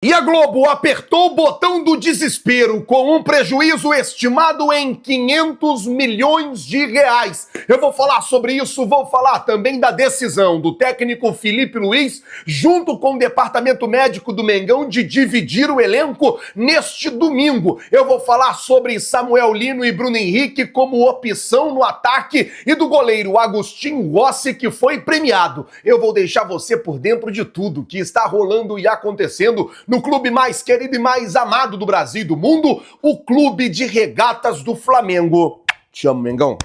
E a Globo apertou o botão do desespero com um prejuízo estimado em 500 milhões de reais. Eu vou falar sobre isso, vou falar também da decisão do técnico Felipe Luiz, junto com o departamento médico do Mengão, de dividir o elenco neste domingo. Eu vou falar sobre Samuel Lino e Bruno Henrique como opção no ataque e do goleiro Agostinho Rossi, que foi premiado. Eu vou deixar você por dentro de tudo que está rolando e acontecendo no clube mais querido e mais amado do Brasil e do mundo, o Clube de Regatas do Flamengo. Te amo, Mengão.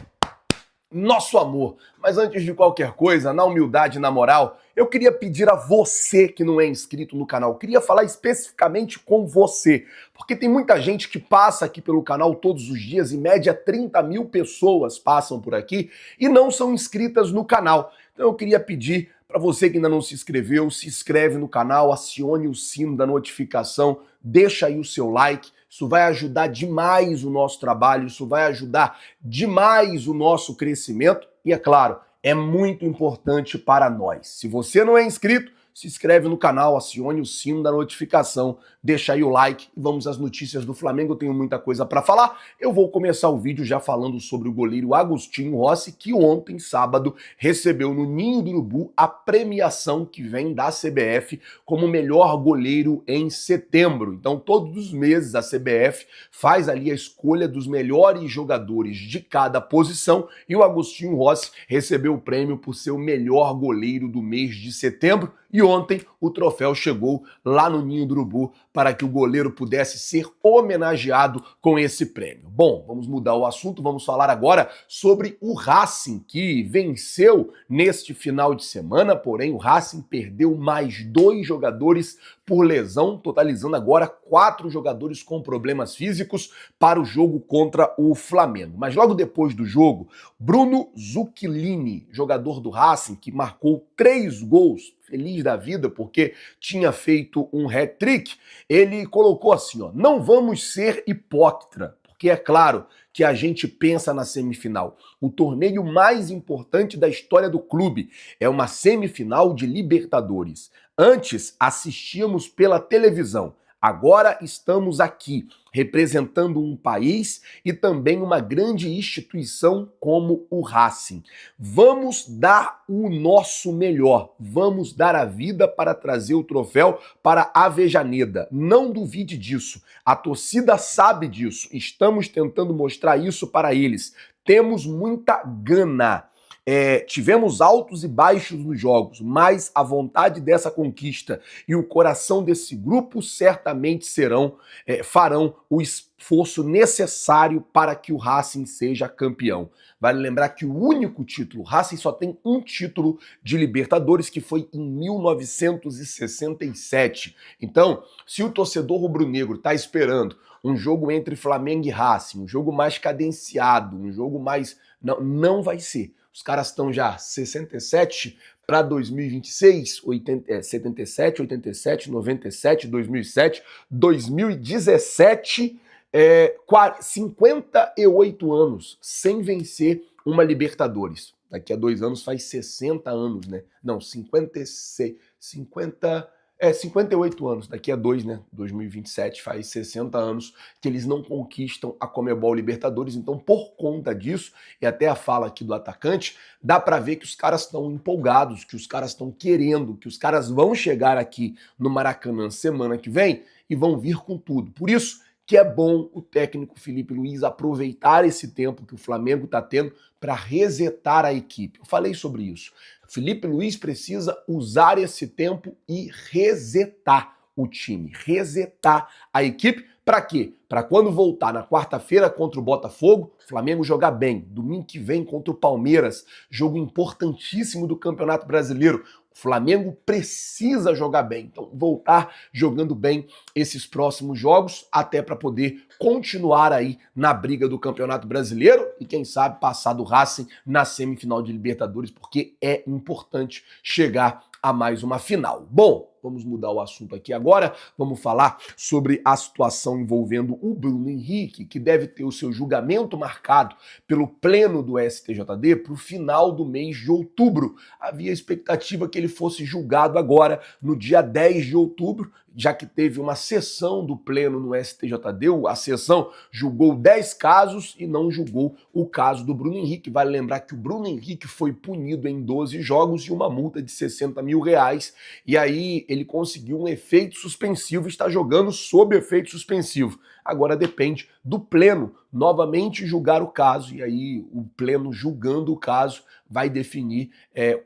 Nosso amor. Mas antes de qualquer coisa, na humildade e na moral, eu queria pedir a você que não é inscrito no canal, eu queria falar especificamente com você, porque tem muita gente que passa aqui pelo canal todos os dias, em média 30 mil pessoas passam por aqui e não são inscritas no canal. Então eu queria pedir para você que ainda não se inscreveu, se inscreve no canal, acione o sino da notificação, deixa aí o seu like, isso vai ajudar demais o nosso trabalho, isso vai ajudar demais o nosso crescimento e, é claro, é muito importante para nós. Se você não é inscrito, se inscreve no canal, acione o sino da notificação, deixa aí o like e vamos às notícias do Flamengo. Eu tenho muita coisa para falar. Eu vou começar o vídeo já falando sobre o goleiro Agostinho Rossi, que ontem, sábado, recebeu no Ninho do Urubu a premiação que vem da CBF como melhor goleiro em setembro. Então, todos os meses a CBF faz ali a escolha dos melhores jogadores de cada posição e o Agostinho Rossi recebeu o prêmio por ser o melhor goleiro do mês de setembro. E ontem o troféu chegou lá no Ninho do Urubu para que o goleiro pudesse ser homenageado com esse prêmio. Bom, vamos mudar o assunto, vamos falar agora sobre o Racing, que venceu neste final de semana, porém o Racing perdeu mais 2 jogadores por lesão, totalizando agora 4 jogadores com problemas físicos para o jogo contra o Flamengo. Mas logo depois do jogo, Bruno Zucchellini, jogador do Racing, que marcou 3 gols, feliz da vida porque tinha feito um hat-trick, ele colocou assim, ó: não vamos ser hipócrita, porque é claro que a gente pensa na semifinal. O torneio mais importante da história do clube é uma semifinal de Libertadores. Antes assistíamos pela televisão. Agora estamos aqui, representando um país e também uma grande instituição como o Racing. Vamos dar o nosso melhor, vamos dar a vida para trazer o troféu para Avejaneda. Não duvide disso, a torcida sabe disso, estamos tentando mostrar isso para eles. Temos muita gana. Tivemos altos e baixos nos jogos, mas a vontade dessa conquista e o coração desse grupo certamente farão o esforço necessário para que o Racing seja campeão. Vale lembrar que o único título, o Racing só tem um título de Libertadores, que foi em 1967. Então, se o torcedor rubro-negro está esperando um jogo entre Flamengo e Racing, um jogo mais cadenciado, um jogo mais... Não vai ser. Os caras estão já 67 para 2026, 77, 87, 97, 2007, 2017, 58 anos sem vencer uma Libertadores. Daqui a 2 anos faz 60 anos, né? Não, 58 anos, daqui a 2, né? 2027 faz 60 anos que eles não conquistam a Conmebol Libertadores. Então, por conta disso, e até a fala aqui do atacante, dá pra ver que os caras estão empolgados, que os caras estão querendo, que os caras vão chegar aqui no Maracanã semana que vem e vão vir com tudo. Por isso que é bom o técnico Felipe Luiz aproveitar esse tempo que o Flamengo está tendo para resetar a equipe. Eu falei sobre isso. Felipe Luiz precisa usar esse tempo e resetar o time, resetar a equipe. Para quê? Para quando voltar na quarta-feira contra o Botafogo, o Flamengo jogar bem. Domingo que vem contra o Palmeiras, jogo importantíssimo do Campeonato Brasileiro. O Flamengo precisa jogar bem, então voltar jogando bem esses próximos jogos, até para poder continuar aí na briga do Campeonato Brasileiro e quem sabe passar do Racing na semifinal de Libertadores, porque é importante chegar a mais uma final. Bom, vamos mudar o assunto aqui agora. Vamos falar sobre a situação envolvendo o Bruno Henrique, que deve ter o seu julgamento marcado pelo pleno do STJD para o final do mês de outubro. Havia expectativa que ele fosse julgado agora, no dia 10 de outubro, já que teve uma sessão do pleno no STJD, a sessão julgou 10 casos e não julgou o caso do Bruno Henrique. Vale lembrar que o Bruno Henrique foi punido em 12 jogos e uma multa de 60 mil reais, e aí ele conseguiu um efeito suspensivo e está jogando sob efeito suspensivo. Agora depende do pleno novamente julgar o caso, e aí o pleno julgando o caso vai definir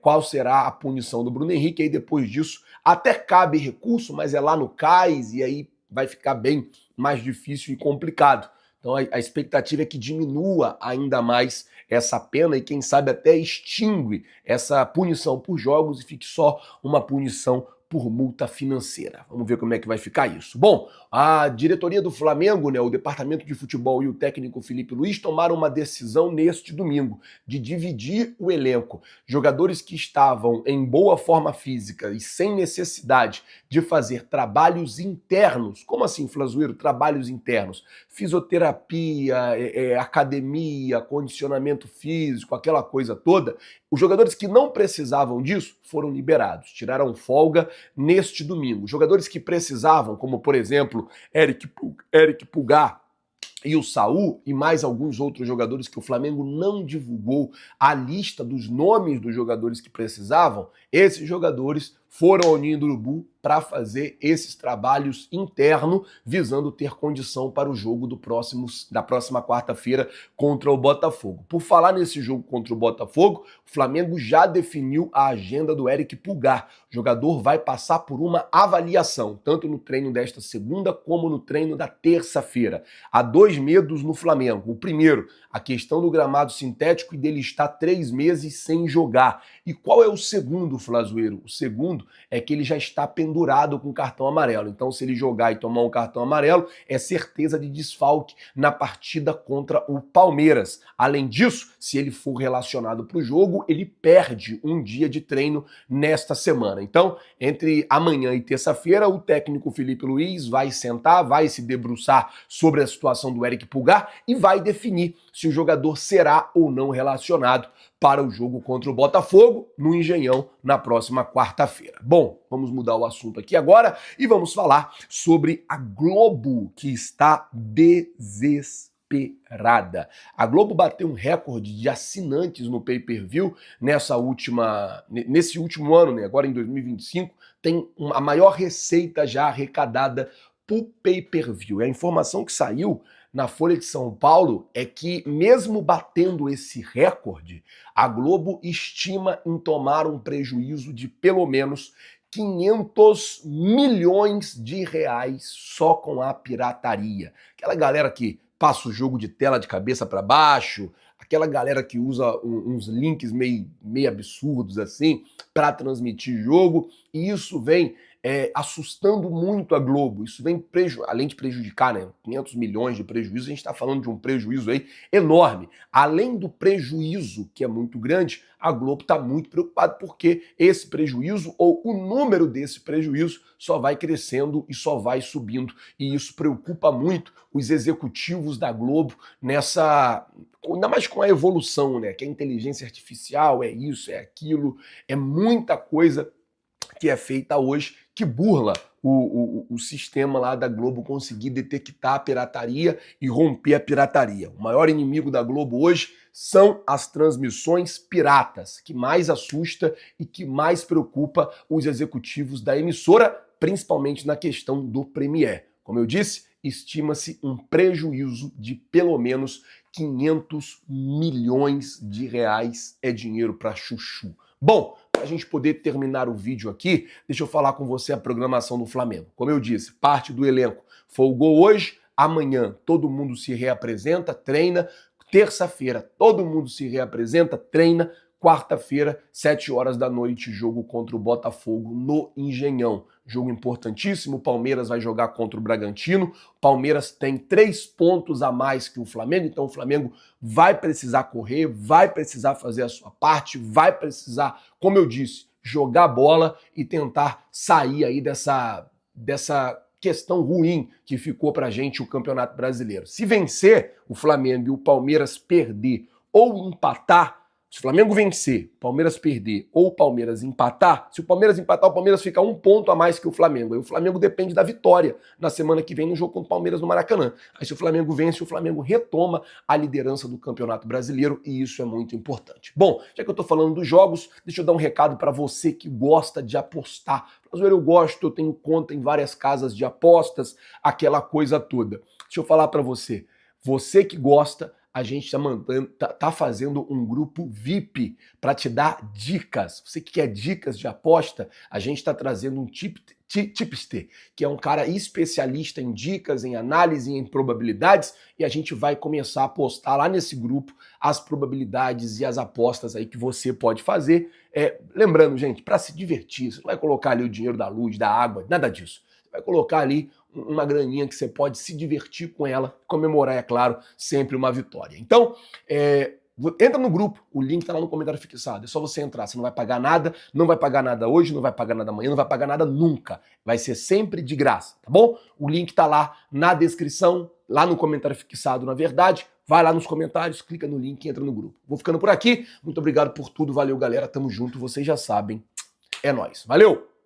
qual será a punição do Bruno Henrique. Aí depois disso até cabe recurso, mas é lá no CAIS, e aí vai ficar bem mais difícil e complicado. Então a expectativa é que diminua ainda mais essa pena e quem sabe até extingue essa punição por jogos e fique só uma punição por multa financeira. Vamos ver como é que vai ficar isso. Bom, a diretoria do Flamengo, o departamento de futebol e o técnico Felipe Luiz tomaram uma decisão neste domingo de dividir o elenco. Jogadores que estavam em boa forma física e sem necessidade de fazer trabalhos internos. Como assim, Flazueiro? Trabalhos internos. Fisioterapia, academia, condicionamento físico, aquela coisa toda. Os jogadores que não precisavam disso foram liberados, tiraram folga neste domingo. Jogadores que precisavam, como por exemplo, Eric Pulgar e o Saul e mais alguns outros jogadores que o Flamengo não divulgou a lista dos nomes dos jogadores que precisavam, esses jogadores foram ao Ninho do Urubu para fazer esses trabalhos internos, visando ter condição para o jogo da próxima quarta-feira contra o Botafogo. Por falar nesse jogo contra o Botafogo, o Flamengo já definiu a agenda do Eric Pulgar. O jogador vai passar por uma avaliação, tanto no treino desta segunda como no treino da terça-feira. Há 2 medos no Flamengo. O primeiro, a questão do gramado sintético e dele estar 3 meses sem jogar. E qual é o segundo, Flazueiro? O segundo é que ele já está pendurado com cartão amarelo. Então, se ele jogar e tomar um cartão amarelo, é certeza de desfalque na partida contra o Palmeiras. Além disso, se ele for relacionado para o jogo, ele perde um dia de treino nesta semana. Então, entre amanhã e terça-feira, o técnico Felipe Luiz vai sentar, vai se debruçar sobre a situação do Eric Pulgar e vai definir se o jogador será ou não relacionado para o jogo contra o Botafogo no Engenhão na próxima quarta-feira. Bom, vamos mudar o assunto aqui agora e vamos falar sobre a Globo, que está desesperada. A Globo bateu um recorde de assinantes no pay-per-view nesse último ano, agora em 2025, tem a maior receita já arrecadada por pay-per-view. A informação que saiu na Folha de São Paulo é que, mesmo batendo esse recorde, a Globo estima em tomar um prejuízo de pelo menos 500 milhões de reais só com a pirataria. Aquela galera que passa o jogo de tela de cabeça para baixo, aquela galera que usa uns links meio absurdos assim para transmitir jogo, e isso vem assustando muito a Globo. Isso vem, além de prejudicar, 500 milhões de prejuízo, a gente está falando de um prejuízo aí enorme. Além do prejuízo, que é muito grande, a Globo está muito preocupada porque esse prejuízo, ou o número desse prejuízo, só vai crescendo e só vai subindo. E isso preocupa muito os executivos da Globo ainda mais com a evolução, que a inteligência artificial é isso, é aquilo, é muita coisa que é feita hoje que burla o sistema lá da Globo conseguir detectar a pirataria e romper a pirataria. O maior inimigo da Globo hoje são as transmissões piratas, que mais assusta e que mais preocupa os executivos da emissora, principalmente na questão do Premiere. Como eu disse, estima-se um prejuízo de pelo menos 500 milhões de reais. É dinheiro para chuchu. Bom, para a gente poder terminar o vídeo aqui, deixa eu falar com você a programação do Flamengo. Como eu disse, parte do elenco folgou hoje, amanhã todo mundo se reapresenta, treina, terça-feira todo mundo se reapresenta, treina, quarta-feira, 7 horas da noite, jogo contra o Botafogo no Engenhão. Jogo importantíssimo, o Palmeiras vai jogar contra o Bragantino, o Palmeiras tem 3 pontos a mais que o Flamengo, então o Flamengo vai precisar correr, vai precisar fazer a sua parte, vai precisar, como eu disse, jogar bola e tentar sair aí dessa questão ruim que ficou pra gente o Campeonato Brasileiro. Se vencer o Flamengo e o Palmeiras perder ou empatar, se o Flamengo vencer, o Palmeiras perder ou o Palmeiras empatar, se o Palmeiras empatar, o Palmeiras fica 1 ponto a mais que o Flamengo. Aí o Flamengo depende da vitória na semana que vem no jogo contra o Palmeiras no Maracanã. Aí se o Flamengo vence, o Flamengo retoma a liderança do Campeonato Brasileiro e isso é muito importante. Bom, já que eu tô falando dos jogos, deixa eu dar um recado para você que gosta de apostar. Eu gosto, eu tenho conta em várias casas de apostas, aquela coisa toda. Deixa eu falar para você. Você que gosta, a gente tá fazendo um grupo VIP para te dar dicas. Você que quer dicas de aposta, a gente está trazendo um tipster, que é um cara especialista em dicas, em análise, em probabilidades, e a gente vai começar a postar lá nesse grupo as probabilidades e as apostas aí que você pode fazer. Lembrando, gente, para se divertir, você não vai colocar ali o dinheiro da luz, da água, nada disso. Você vai colocar ali uma graninha que você pode se divertir com ela, comemorar, é claro, sempre uma vitória. Então, entra no grupo, o link tá lá no comentário fixado, é só você entrar, você não vai pagar nada, não vai pagar nada hoje, não vai pagar nada amanhã, não vai pagar nada nunca, vai ser sempre de graça, tá bom? O link tá lá na descrição, lá no comentário fixado, na verdade, vai lá nos comentários, clica no link e entra no grupo. Vou ficando por aqui, muito obrigado por tudo, valeu galera, tamo junto, vocês já sabem, é nóis, valeu!